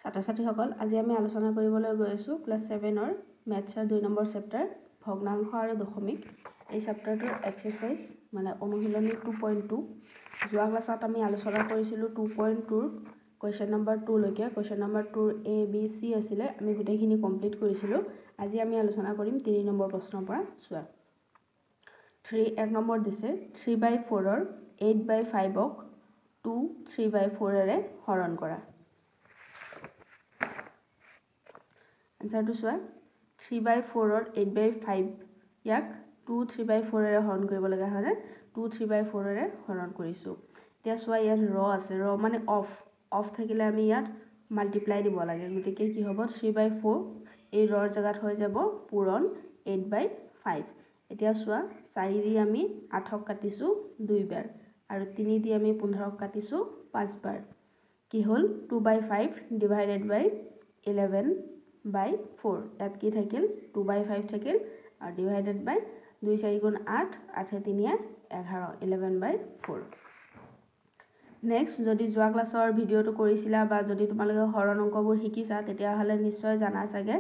ছাত্ৰ-ছাত্ৰীসকল আজি আমি আলোচনা কৰিবলৈ গৈ আছোঁ ক্লাছ 7ৰ মেথছৰ 2 নম্বৰ চেপ্টাৰ ভগ্নাংশ আৰু দশমিক এই চেপ্টাৰটোৰ এক্সাৰসাইজ মানে অনুশীলনী 2.2 যোৱা ক্লাছত আমি আলোচনা কৰিছিলোঁ 2.2ৰ কোৱেশ্চন নম্বৰ 2 লৈকে কোৱেশ্চন নম্বৰ 2ৰ A B C আছিলে আমি গোটেইখিনি কমপ্লিট কৰিছিলোঁ আজি আমি আলোচনা কৰিম 3 নম্বৰ প্ৰশ্নৰ পৰা চোৱা 1 নম্বৰ দিছে 3/4 ৰ 8/5 ক 2 3/4 এৰে হৰণ কৰা Answer to sir 3/4 or 8/5 yak 2 3/4 এৰে হৰণ কৰিব লগা হলে 2 3/4 এৰে হৰণ কৰিছো এতিয়া সোয়া ইয়াত ৰ আছে ৰ মানে অফ থাকিলে আমি ইয়াত মাল্টিপ্লাই দিব লাগে গতিকে কি হ'ব 3/4 এই ৰৰ জাগাত হৈ যাব পূৰণ 8/5 এতিয়া সোয়া 4 দি আমি 8ক কাটিছো 2 বাৰ আৰু 3 দি আমি 15ক কাটিছো 5 বাৰ কি হল 2/5 divided by 11/4 ইয়াত কি থাকিল 2/5 থাকিল আৰু ডিভাইডেড বাই 2 4 গুণ 8 8 3 11 11/4 নেক্সট যদি যোৱা ক্লাছৰ ভিডিওটো কৰিছিলা বা যদি তোমালোকে হৰণ অংকবোৰ শিকিছা তেতিয়া হলে নিশ্চয় জানা চাগে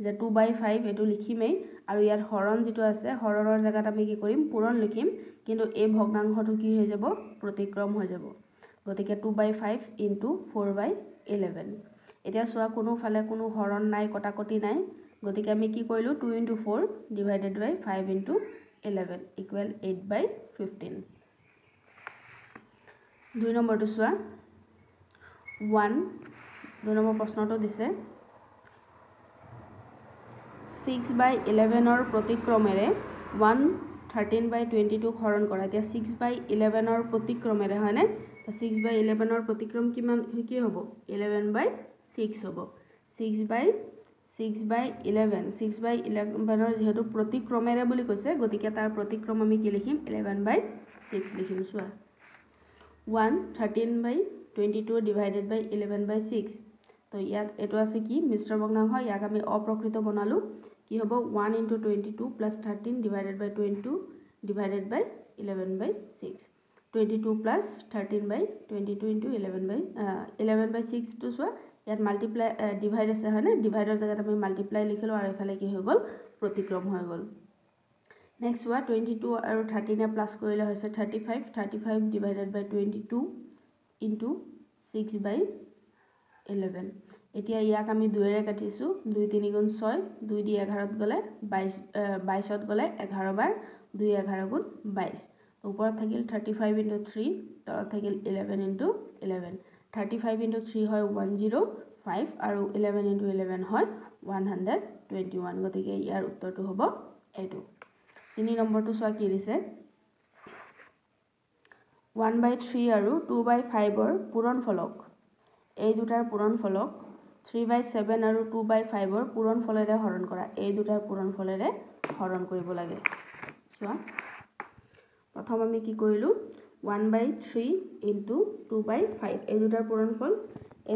যে 2/5 এটো লিখিমেই আৰু ইয়াত হৰণ যেটো আছে হৰণৰ জায়গাত আমি কি কৰিম পূৰণ লিখিম কিন্তু এই ভগ্নাংশটো কি হৈ যাব প্ৰতিক্ৰম হৈ যাব গতিকে 2/5 * 4/11 এতিয়া সোয়া কোনো ফালে কোনো হৰণ নাই কটাকটি নাই গতিকে আমি কি কৰিলো 2 * 4 divided by 5 * 11 equal 8/15 2 নম্বৰটো সোয়া 1 2 নম্বৰ প্ৰশ্নটো দিছে 6/11 ৰ প্ৰতিক্ৰমেৰে 113/22 হৰণ কৰা এতিয়া 6/11 ৰ প্ৰতিক্ৰমেৰে হয়নে তো 6/11 ৰ প্ৰতিক্ৰম কিমান কি হ'ব 11/6 হ'ব 6/11 6/11 ৰ যেহেতু প্ৰতিক্ৰমেৰে বুলি কৈছে গতিকে তাৰ প্ৰতিক্ৰম আমি কি লিখিম 11/6 লিখিম সোয়া 113/22 divided by 11/6 তো ইয়াত এটো আছে কি মিশ্ৰ ভগ্নাংশ ইয়াক আমি অপ্ৰকৃত বনালো কি হ'ব 1 * 22 + 13 divided by 22 divided by 11/6 22 + 13/22 * 11/6 to সোয়া ইয়াত মাল্টিপ্লাই ডিভাইড আছে হয়নে ডিভাইডৰ জায়গাত আমি মাল্টিপ্লাই লিখিলো আৰু এফালে কি হৈ গল প্ৰতিক্ৰম হৈ গল নেক্সট সোয়া 22 আৰু 13 এ প্লাস কৰিলে হৈছে 35 divided by 22 into 6/11 এতিয়া ইয়াক আমি 2 এৰে কাটিছো 2 3 গুণ 6 2 দি 11 ত গলে 22 ত গলে 11 বাৰ 2 11 গুণ 22 ওপৰত থাকিল 35 * 3 তলত থাকিল 11 * 11 35 * 3 হয় 105 আৰু 11 * 11 হয় 121 গতিকে ইয়াৰ উত্তৰটো হ'ব এইটো 3 নম্বৰটো সোয়া কি দিছে 1/3 আৰু 2/5 ৰ পূৰণফলক এই দুটাৰ পূৰণফলক 3/7 আৰু 2/5 ৰ পূৰণফলেৰে হৰণ কৰা এই দুটাৰ পূৰণফলেৰে হৰণ কৰিব লাগে সোয়া প্ৰথম আমি কি কৰিলো 1/3 * 2/5 এই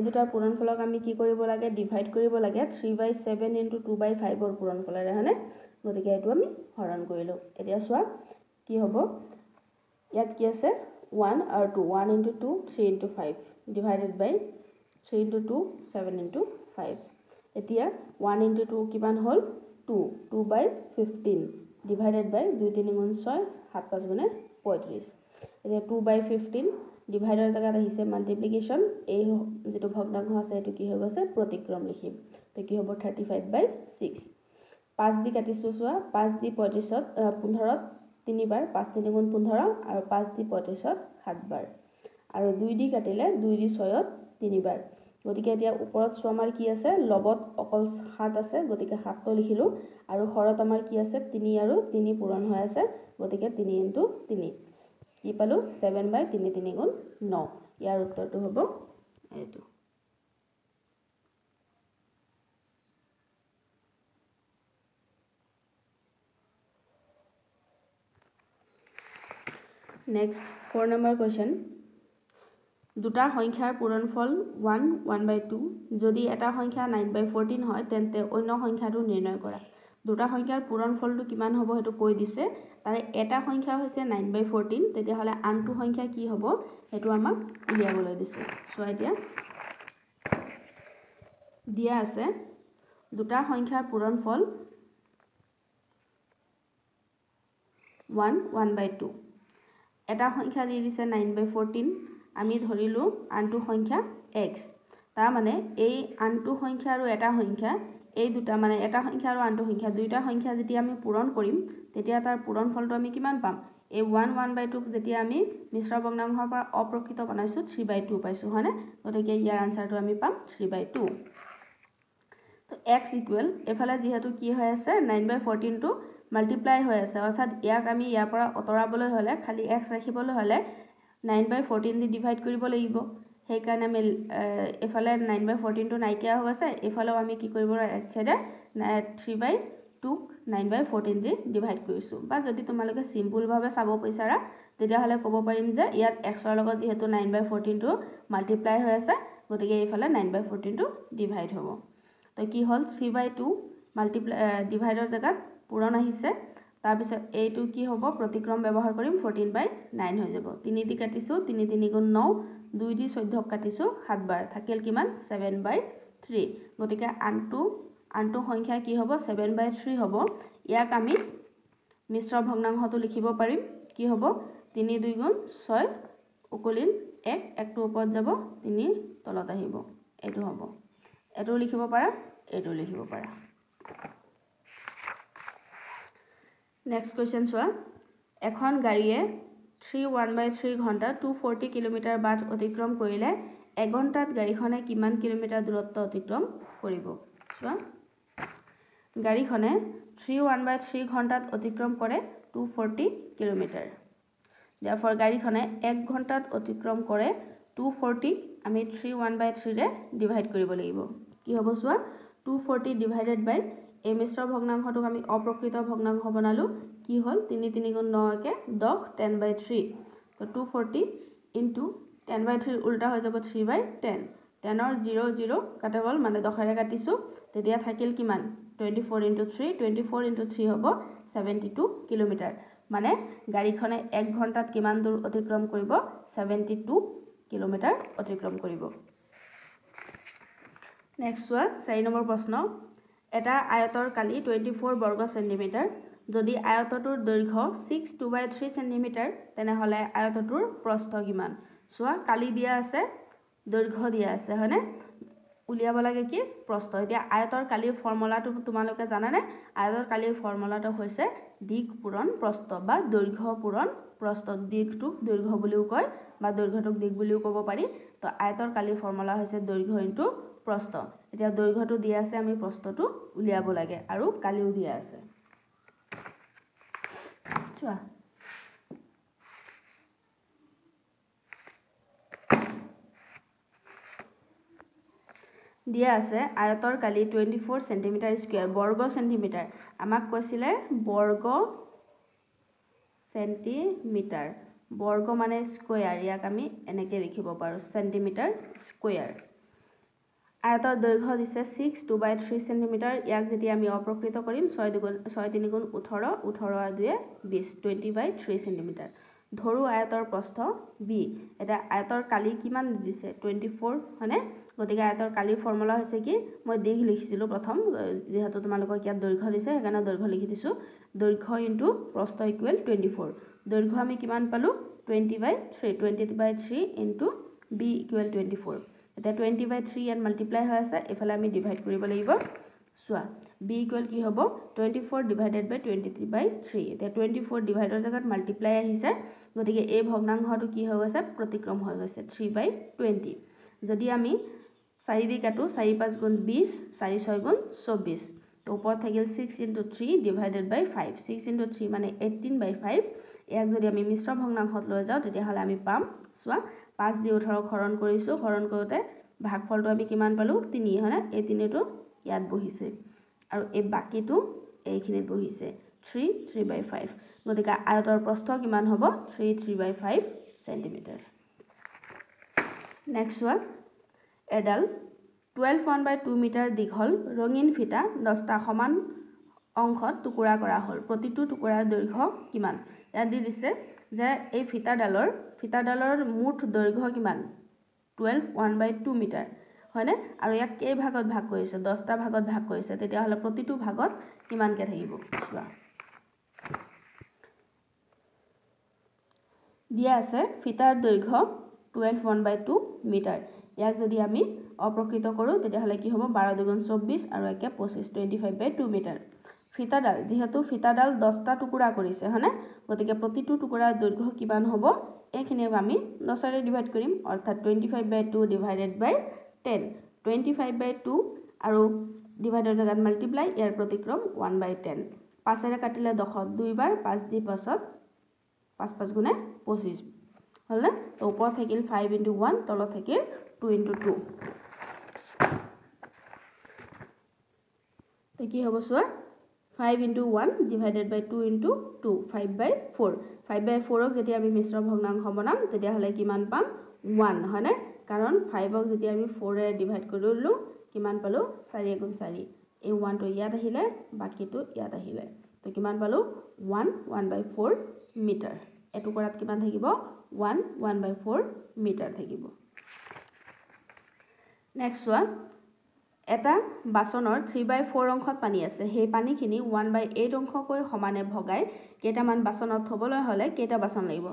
দুটাৰ পূৰণফলক আমি কি কৰিব লাগে ডিভাইড কৰিব লাগে 3/7 * 2/5 ৰ পূৰণফলেৰে হয়নে গতিকে এটো আমি হৰণ কৰিলো এতিয়া সোয়া কি হ'ব ইয়াত কি আছে 1 আৰু 2 1 * 2 3 * 5 divided by 3 * 2 7 * 5 এতিয়া 1 * 2 কিমান হল 2 2/15 divided by 2 3 গুণ 6 7 5 গুণে 35 এতিয়া 2/15 ডিভাইডৰ জায়গাত আহিছে মাল্টিপ্লিকেশন এই যেটো ভগ্নাংশ আছে এটো কি হৈ গৈছে প্ৰতিক্ৰম লিখিম তো কি হ'ব 35/6 5 দি কাটিছো সোয়া 5 দি 35 ত 15 ত 3 বাৰ 5 3 গুণ 15 আৰু 5 দি 35 ত 7 বাৰ আৰু 2 দি কাটিলে 2 দি 6 ত 3 বাৰ গতিকে এতিয়া ওপৰত সোয়া আমাৰ কি আছে লবত অকল 7 আছে গতিকে 7 তো লিখিলো আৰু হৰত আমাৰ কি আছে 3 আৰু 3 পূৰণ হৈ আছে গতিকে 3 * 3 কি পালো 7/3 3 গুণ 9 ইয়াৰ উত্তৰটো হ'ব এইটো Next 4 number question দুটা সংখ্যাৰ পূৰণফল 1 1/2 যদি এটা সংখ্যা 9/14 হয় তেন্তে অন্য সংখ্যাটো নিৰ্ণয় কৰা দুটা সংখ্যাৰ পূৰণফলটো কিমান হ'ব হেতু কৈ দিছে তাৰে এটা সংখ্যা হৈছে 9/14 তেতিয়া হলে আনটো সংখ্যা কি হ'ব হেতু আমাক উলিয়াবলৈ দিছে সো এতিয়া দিয়া আছে দুটা সংখ্যাৰ পূৰণফল 1 1/2 এটা সংখ্যা দি দিছে 9/14 আমি ধৰিলো আনটো সংখ্যা x তাৰ মানে এই আনটো সংখ্যা আৰু এটা সংখ্যা এই দুটা মানে এটা সংখ্যা আৰু আনটো সংখ্যা দুইটা সংখ্যা যেতিয়া আমি পূৰণ কৰিম তেতিয়া তাৰ পূৰণফলটো আমি কিমান পাম এই 1 1/2 যেতিয়া আমি মিশ্ৰ ভগ্নাংশৰ পৰা অপ্ৰকৃত বনাইছো 3/2 পাইছো হয়নে গতিকে ইয়াৰ আনসাৰটো আমি পাম 3/2 তো x ইকুৱেল এফালে যেহেতু কি হৈ আছে 9/14 টো মাল্টিপ্লাই হৈ আছে অৰ্থাৎ ইয়াক আমি ইয়াৰ পৰা অতৰাবলৈ হলে খালি x ৰাখিবলৈ হলে 9/14 দি ডিভাইড কৰিব লাগিব সেই কাৰণে আমি এফালে 9/14 টো নাইকিয়া হৈ গৈছে এফালেও আমি কি কৰিব এক সাইডে 3/2 9/14 দি ডিভাইড কৰিছো বা যদি তোমালোকে সিম্পল ভাবে চাব বিচাৰা তেতিয়া হলে ক'ব পাৰিম যে ইয়াত x ৰ লগত যেহেতু 9/14 টো মাল্টিপ্লাই হৈ আছে গতিকে এফালে 9/14 টো ডিভাইড হ'ব তো কি হল 3/2 মাল্টিপ্লাই ডিভাইডৰ জায়গাত পূৰণ আহিছে তাৰ পিছত এইটো কি হ'ব প্ৰতিক্ৰম ব্যৱহাৰ কৰিম 14/9 হৈ যাব 3 দি কাটিছো 3 3 গুণ 9 2 দি 14 কাটিছো 7 বাৰ থাকিল কিমান 7/3 গতিকে আনটো সংখ্যা কি হ'ব 7/3 হ'ব ইয়াক আমি মিশ্ৰ ভগ্নাংশটো লিখিব পাৰিম কি হ'ব 3 2 গুণ 6 উকলিল 1 1 টো ওপৰত যাব 3 তলত আহিব এটো হ'ব এটো লিখিব পাৰা এটো লিখিব পাৰা নেক্সট কোৱেশ্চন চোৱা এখন গাড়ীয়ে 1/3 ঘণ্টা 240 কিলোমিটাৰ বাট অতিক্ৰম কৰিলে এঘণ্টাত গাড়ীখনে কিমান কিলোমিটাৰ দূৰত্ব অতিক্ৰম কৰিব চোৱা গাড়ীখনে 1/3 ঘণ্টাত অতিক্ৰম কৰে 240 কিলোমিটাৰ therefore গাড়ীখনে 1 ঘণ্টাত অতিক্ৰম কৰে 240 আমি 1/3 ৰে ডিভাইড কৰিব লাগিব কি হ'ব চোৱা 240 ডিভাইডেড বাই এই মিশ্ৰ ভগ্নাংশটোক আমি অপ্ৰকৃত ভগ্নাংশ বনালো কি হল 3 3 গুণ 9 কে 10 10/3 তো 240 ইনটু 10/3 উল্টা হৈ যাব 3/10 10 ৰ 0 0 কাটা গল মানে 10 ৰে কাটিছো তেতিয়া থাকিল কিমান 24 ইনটু 3 24 ইনটু 3 হ'ব 72 কিলোমিটাৰ মানে গাড়ীখনে 1 ঘণ্টাত কিমান দূৰ অতিক্ৰম কৰিব 72 কিলোমিটাৰ অতিক্ৰম কৰিব নেক্সট ওয়া 4 নম্বৰ প্ৰশ্ন এটা আয়তৰ কালি 24 বৰ্গ সেন্টিমিটাৰ যদি আয়তটোৰ দৈৰ্ঘ্য 6 2/3 সেন্টিমিটাৰ তেনে হলে আয়তটোৰ প্ৰস্থ কিমান চোৱা কালি দিয়া আছে দৈৰ্ঘ্য দিয়া আছে হয়নে উলিয়াব লাগে কি প্ৰস্থ এতিয়া আয়তৰ কালিৰ ফৰ্মুলাটো তোমালোকে জানানে আয়তৰ কালিৰ ফৰ্মুলাটো হৈছে দিক পূৰণ প্ৰস্থ বা দৈৰ্ঘ্য পূৰণ প্ৰস্থ দিকটোক দৈৰ্ঘ্য বুলিও কয় বা দৈৰ্ঘ্যটোক দিক বুলিও ক'ব পাৰি তো আয়তৰ কালিৰ ফৰ্মুলা হৈছে দৈৰ্ঘ্য ইনটু প্ৰস্থ এতিয়া দৈৰ্ঘ্যটো দিয়া আছে আমি প্ৰস্থটো উলিয়াব লাগে আৰু কালিও দিয়া আছে চোৱা দিয়া আছে আয়তৰ কালি 24 সেন্টিমিটাৰ স্কয়াৰ বৰ্গ সেন্টিমিটাৰ আমাক কৈছিলে বৰ্গ সেন্টিমিটাৰ বৰ্গ মানে স্কয়াৰ ইয়াক আমি এনেকৈ লিখিব পাৰো সেন্টিমিটাৰ স্কয়াৰ আয়তৰ দৈৰ্ঘ্য দিছে 6 2/3 সেন্টিমিটাৰ ইয়াক যদি আমি অপ্ৰকৃত কৰিম 6 3 গুণ 18 18 আৰু 2 20 20/3 সেন্টিমিটাৰ ধৰু আয়তৰ প্ৰস্থ b এটা আয়তৰ কালি কিমান দিছে 24 হয়নে গতিকে আয়তৰ কালিৰ ফৰ্মুলা হৈছে কি মই দিক লিখিছিলো প্ৰথম যেহেতু তোমালোকক ইয়াত দৈৰ্ঘ্য দিছে সেইকাৰণে দৈৰ্ঘ্য লিখি দিছো দৈৰ্ঘ্য ইনটু প্ৰস্থ ইকুৱেল 24 দৈৰ্ঘ্য আমি কিমান পালো 20/3 ইনটু b ইকুৱেল 24 এটা 20/3 ইয়াত মাল্টিপ্লাই হৈ আছে এফালে আমি ডিভাইড কৰিব লাগিব চোৱা b ইকুৱেল কি হ'ব 24 ডিভাইডেড বাই 23/3 এটা 24 ডিভাইডৰ জায়গাত মাল্টিপ্লাই আহিছে গতিকে এই ভগ্নাংশটো কি হৈ গৈছে প্ৰতিক্ৰম হৈ গৈছে 3/20 যদি আমি 4 দি কাটো 4 5 গুণ 20 4 6 গুণ 24 তো ওপৰত থাকিল 6 ইনটু 3 ডিভাইডেড বাই 5 6 ইনটু 3 মানে 18/5 ইয়াক যদি আমি মিশ্ৰ ভগ্নাংশত লৈ যাও তেতিয়া হলে আমি পাম চোৱা 5 দি 18 হৰণ কৰিছো হৰণ কৰোতে ভাগফলটো আমি কিমান পালো 3 হয়নে এই 3 টো ইয়াত বহিছে আৰু এই বাকিটো এইখিনিত বহিছে 3 3/5 গতিকে আয়তৰ প্ৰস্থ কিমান হ'ব 3 3/5 সেন্টিমিটাৰ নেক্সট ওয়ান এডাল 12 1/2 মিটাৰ দীঘল ৰঙিন ফিটা 10টা সমান অংশত টুকুৰা কৰা হ'ল প্ৰতিটো টুকুৰাৰ দৈৰ্ঘ্য কিমান ইয়াত দি দিছে যে এই ফিটাডালৰ মুঠ দৈৰ্ঘ্য কিমান 12 1/2 মিটাৰ হয়নে আৰু ইয়াক কেই ভাগত ভাগ কৰিছে 10টা ভাগত ভাগ কৰিছে তেতিয়া হলে প্ৰতিটো ভাগত কিমানকে থাকিব চোৱা দিয়া আছে ফিটাৰ দৈৰ্ঘ্য 12 মিটাৰ ইয়াক যদি আমি অপ্ৰকৃত কৰো তেতিয়া হলে কি হ'ব 12 দুগুণ 24 আৰু একে 25 25/2 মিটাৰ ফিটাডাল যেহেতু ফিটাডাল 10টা টুকুৰা কৰিছে হয়নে গতিকে প্ৰতিটো টুকুৰাৰ দৈৰ্ঘ্য কিমান হ'ব এইখিনিক আমি 10 ৰে ডিভাইড কৰিম অৰ্থাৎ 25/2 ডিভাইডেড বাই 10 25/2 আৰু ডিভাইডৰ জাগাত মাল্টিপ্লাই ইয়াৰ প্ৰতিক্ৰম 1/10 5 ৰে কাটিলে 10 দুইবাৰ 5 দি পাছত 5 5 গুণে 25 হলে তো ওপৰত থাকিল 5 * 1 তলত থাকিল 2 * 2 তো কি হ'ব সোৱা 5 * 1 divided by 2 * 2 5/4 5/4 ক যেতিয়া আমি মিশ্ৰ ভগ্নাংশ বনাম তেতিয়া হলে কিমান পাম 1 হয়নে কাৰণ 5 ক যেতিয়া আমি 4 ৰে ডিভাইড কৰিলো কিমান পালো 4 * 4 এই 1 টো ইয়াত আহিলে বাকিটো ইয়াত আহিলে তো কিমান পালো 1 1/4 মিটাৰ এটো কৰাত কিমান থাকিব 1 1/4 মিটাৰ থাকিব নেক্সট ওয়ান এটা বাসনৰ 3/4 অংশত পানী আছে সেই পানীখিনি 1/8 অংশকৈ সমানে ভগাই কেইটামান বাসনত থবলৈ হলে কেইটা বাসন লাগিব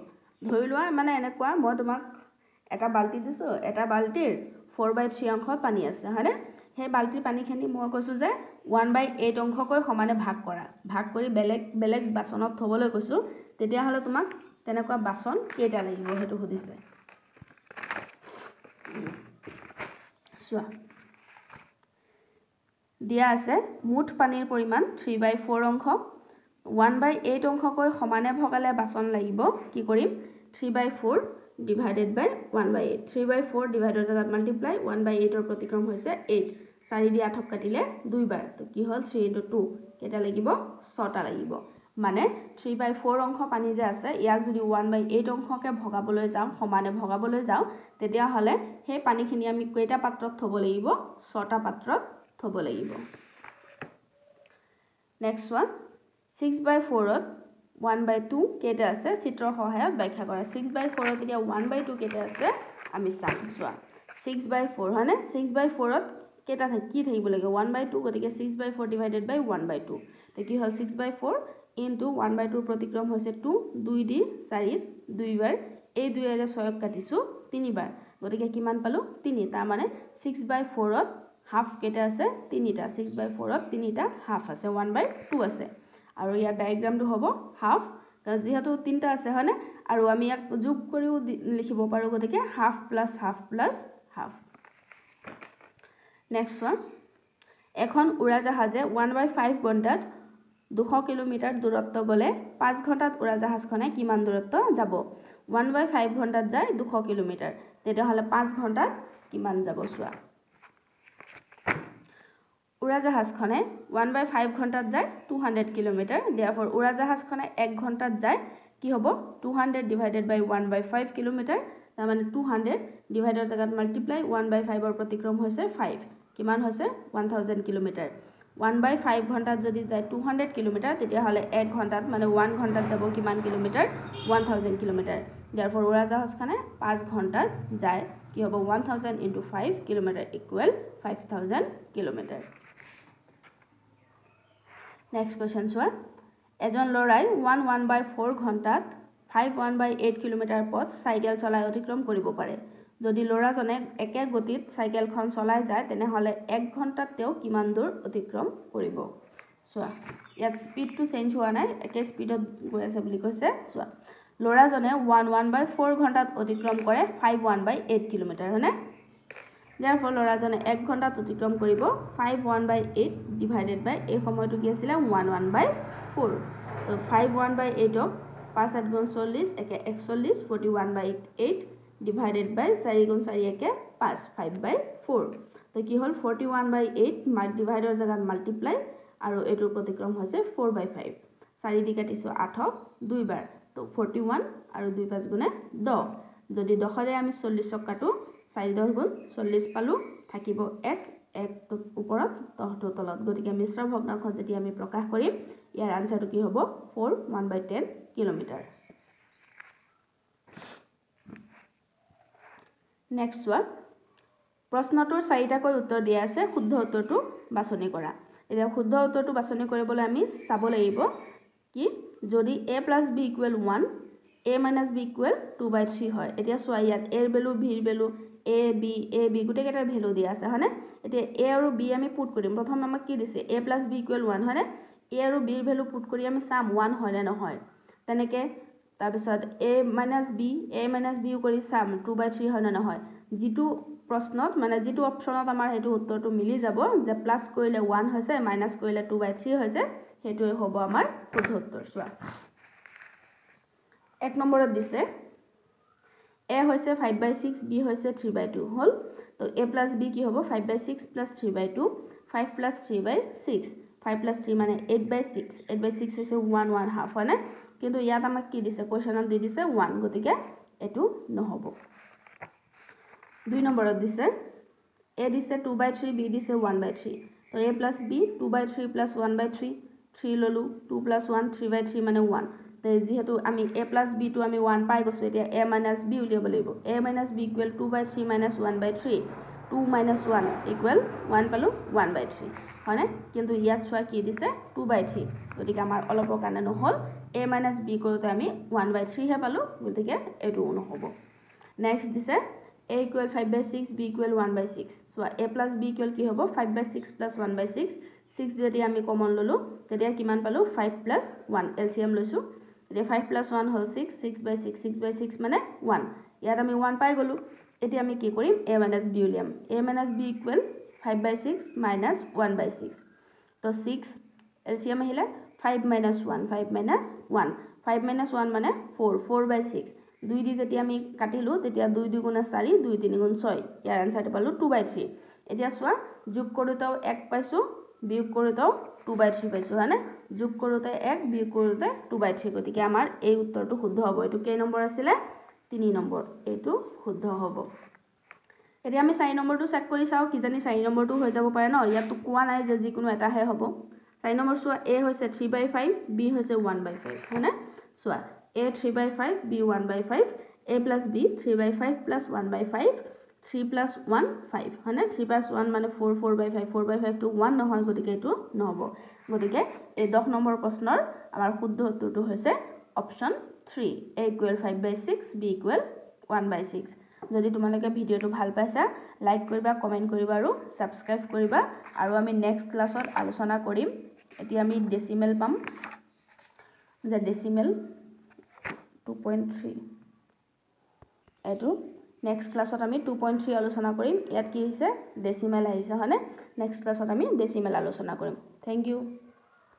ধৰি লোৱা মানে এনেকুৱা মই তোমাক এটা বালতি দিছো এটা বালতিৰ 4/3 অংশত পানী আছে হয়নে সেই বালতিৰ পানীখিনি মই কৈছো যে 1/8 অংশকৈ সমানে ভাগ কৰা ভাগ কৰি বেলেগ বেলেগ বাসনত থবলৈ কৈছো তেতিয়া হলে তোমাক তেনেকুৱা বাসন কেইটা লাগিব হেতু সুধিছে চোৱা দিয়া আছে মুঠ পানীৰ পৰিমাণ 3/4 অংশ 1/8 অংশকৈ সমানে ভগালে বাসন লাগিব কি কৰিম 3/4 divided by 1/8 3/4 ডিভাইডৰ জাগাত মাল্টিপ্লাই 1/8 ৰ প্ৰতিক্ৰম হৈছে 8 4 দি 8 কাটিলে দুইবাৰ তো কি হল 3 * 2 কেটা লাগিব 6টা লাগিব মানে 3/4 অংশ পানী যে আছে ইয়াক যদি 1/8 অংশকে ভগাবলৈ যাও সমানে ভগাবলৈ যাও তেতিয়া হলে সেই পানীখিনি আমি কেইটা পাত্ৰত থব লাগিব 6টা পাত্ৰত থব লাগিব নেক্সট ওয়ান 6/4 ত 1/2 কেটা আছে চিত্ৰৰ সহায়ত ব্যাখ্যা কৰা 6/4 ত এতিয়া 1/2 কেটা আছে আমি চাম চোৱা 6/4 হয়নে 6/4 ত কেটা কি থাকিব লাগে 1/2 গতিকে 6/4 ডিভাইডেড বাই 1/2 তো কি হল 6/4 ইনটু 1/2 প্ৰতিক্ৰম হৈছে 2 2 দি 4 দুইবাৰ এই 2 ৰে 6 কাটিছো তিনিবাৰ গতিকে কিমান পালো 3 তাৰ মানে 6/4 ত হাফ কেটা আছে 3টা 6/4 ত 3টা হাফ আছে 1/2 আছে আৰু ইয়াৰ ডায়াগ্ৰামটো হ'ব হাফ যেহেতু 3টা আছে হয়নে আৰু আমি ইয়াক যোগ কৰিও লিখিব পাৰো গতিকে half plus half plus half next one এখন উৰাজাহাজে 1/5 ঘণ্টাত 200 কিলোমিটাৰ দূৰত্ব গলে 5 ঘণ্টাত উৰাজাহাজখনে কিমান দূৰত্ব যাব 1/5 ঘণ্টাত যায় 200 কিলোমিটাৰ তেতিয়া হলে 5 ঘণ্টাত কিমান যাব চোৱা উৰাজাহাজখনে 1/5 ঘণ্টাত যায় 200 কিলোমিটাৰ therefore উৰাজাহাজখনে 1 ঘণ্টাত যায় কি হ'ব 200 ডিভাইডেড বাই 1/5 কিলোমিটাৰ তাৰ মানে 200 ডিভাইডৰ জাগাত মাল্টিপ্লাই 1/5 ৰ প্ৰতিক্ৰম হৈছে 5 কিমান হৈছে 1000 কিলোমিটাৰ 1/5 ঘণ্টাত যদি যায় 200 কিলোমিটাৰ তেতিয়া হলে 1 ঘণ্টাত মানে 1 ঘণ্টাত যাব কিমান কিলোমিটাৰ 1000 কিলোমিটাৰ therefore উৰাজাহাজখনে 5 ঘণ্টাত যায় কি হ'ব 1000 * 5 kilometre equal 5000 kilometre next question চোৱা এজন লৰাই 1/4 ঘণ্টাত 1/8 কিলোমিটাৰ পথ সাইকেল চলাই অতিক্ৰম কৰিব পাৰে যদি লৰাজনে একে গতিত সাইকেলখন চলাই যায় তেনে হলে 1 ঘণ্টাত তেওঁ কিমান দূৰ অতিক্ৰম কৰিব চোৱা ইয়াত স্পিডটো চেঞ্জ হোৱা নাই একে স্পিডত গৈ আছে বুলি কৈছে চোৱা লৰাজনে 1/4 ঘণ্টাত অতিক্ৰম কৰে 1/8 কিলোমিটাৰ হয়নে therefore লৰাজনে 1 ঘণ্টাত অতিক্ৰম কৰিব 1/8 ডিভাইডেড বাই এই সময়টো কি আছিল 1/4 তো 1/8 ক 5 * 8 * 40 একে 41 41/8 divided by 4 * 4 একে 5 5/4 তো কি হল 41/8 ডিভাইডৰ জাগাত মাল্টিপ্লাই আৰু এটোৰ প্ৰতিক্ৰম হৈছে 4/5 4 দি কাটিছো 8 দুইবাৰ তো 41 আৰু 2 5 গুণে 10 যদি 10 ৰে আমি 40 ক কাটো 4 10 গুণ 40 পালো থাকিব 1 ওপৰত 10 তলত গতিকে মিশ্ৰ ভগ্নাংশ যেতিয়া আমি প্ৰকাশ কৰিম ইয়াৰ আনসাৰটো কি হ'ব 4 1/10 কিলোমিটাৰ নেক্সট ওয়ান প্ৰশ্নটোৰ 4টাকৈ উত্তৰ দিয়া আছে শুদ্ধ উত্তৰটো বাছনি কৰা এতিয়া শুদ্ধ উত্তৰটো বাছনি কৰিবলৈ আমি চাব লাগিব কি যদি a + b = 1 a - b = 2/3 হয় এতিয়া চোৱা ইয়াত a ৰ ভ্যালু b ৰ ভ্যালু a b গোটেইকেইটাৰ ভ্যালু দিয়া আছে হয়নে এতিয়া a আৰু b আমি পুট কৰিম প্ৰথম আমাক কি দিছে a + b = 1 হয়নে a আৰু b ৰ ভ্যালু পুট কৰি আমি চাম 1 হয় নে নহয় তেনেকে তাৰ পিছত a - b কৰি চাম 2/3 হয় নে নহয় যেটো প্ৰশ্নত মানে যেটো অপচনত আমাৰ হেতু উত্তৰটো মিলি যাব যে প্লাস কৰিলে 1 হৈছে মাইনাস কৰিলে 2/3 হৈছে হেতুই হ'ব আমাৰ শুদ্ধ উত্তৰ চোৱা এক নম্বৰত দিছে a হৈছে 5/6 b হৈছে 3/2 হল তো a + b কি হ'ব 5/6 + 3/2 5 + 3/6 5 + 3 মানে 8/6 8/6 হৈছে 1 1/2 হয় না কিন্তু ইয়াত আমাক কি দিছে কোৱেশ্চনত দি দিছে 1 গতিকে এটো নহব দুই নম্বৰত দিছে a দিছে 2/3 b দিছে 1/3 তো a + b 2/3 + 1/3 3 ললো 2 + 1 3/3 মানে 1 তো যেহেতু আমি a + b টো আমি 1 পাই গৈছো এতিয়া a - b উলিয়াব লাগিব a - b = 2/3 - 1/3 2 - 1 = 1 পালো 1/3 হয়নে কিন্তু ইয়াত চোৱা কি দিছে 2/3 গতিকে আমাৰ অলপৰ কাৰণে নহল a - b কৰোতে আমি 1/3 হে পালো গতিকে এটো নহব নেক্সট দিছে a = 5/6 b = 1/6 so a + b কি হ'ব 5/6 + 1/6 6 যদি আমি কমন ললো তেতিয়া কিমান পালো 5 + 1 এলসিএম লৈছো এতিয়া 5 + 1 হল 6 6/6 6/6 মানে 1 ইয়াত আমি 1 পাই গলো এতিয়া আমি কি কৰিম a - b উলিয়াম a - b = 5/6 - 1/6 তো 6 এলসিএম আহিলে 5 - 1 5 - 1 5 - 1 মানে 4 4/6 2 দি যেতিয়া আমি কাটিলো তেতিয়া 2 2 গুণ 4 2 3 গুণ 6 ইয়াৰ আনসাৰটো পালো 2/3 এতিয়া চোৱা যোগ কৰোতেও 1 পাইছো বিয়োগ কৰোতেও 2/3 পাইছো হয়নে যোগ কৰোতে 1 বিয়োগ কৰোতে 2/3 গতিকে আমাৰ এই উত্তৰটো শুদ্ধ হ'ব এটো কেই নম্বৰ আছিল 3 নম্বৰ এটো শুদ্ধ হ'ব এতিয়া আমি 4 নম্বৰটো চেক কৰি চাও কি জানি 4 নম্বৰটো হৈ যাব পাৰে ন ইয়াত কোৱা নাই যে যিকোনো এটাহে হ'ব 4 নম্বৰ চোৱা a হৈছে 3/5 b হৈছে 1/5 হয়নে চোৱা a 3/5 b 1/5 a + b 3/5 + 1/5 3 + 1 5 হয়নে 3 + 1 মানে 4 4/5 4/5 টো 1 নহয় গতিকে এটো নহব গতিকে এই 10 নম্বৰ প্ৰশ্নৰ আমাৰ শুদ্ধ উত্তৰটো হৈছে অপচন 3 a = 5/6 b = 1/6 যদি তোমালোকে ভিডিওটো ভাল পাইছা লাইক কৰিবা কমেন্ট কৰিবা আৰু সাবস্ক্ৰাইব কৰিবা আৰু আমি নেক্সট ক্লাছত আলোচনা কৰিম এতিয়া আমি ডেসিমেল পাম যে ডেসিমেল 2.3 এটো নেক্সট ক্লাছত আমি 2.3 আলোচনা কৰিম ইয়াত কি হৈছে ডেসিমেল আহিছে হয়নে নেক্সট ক্লাছত আমি ডেসিমেল আলোচনা কৰিম থ্যাংক ইউ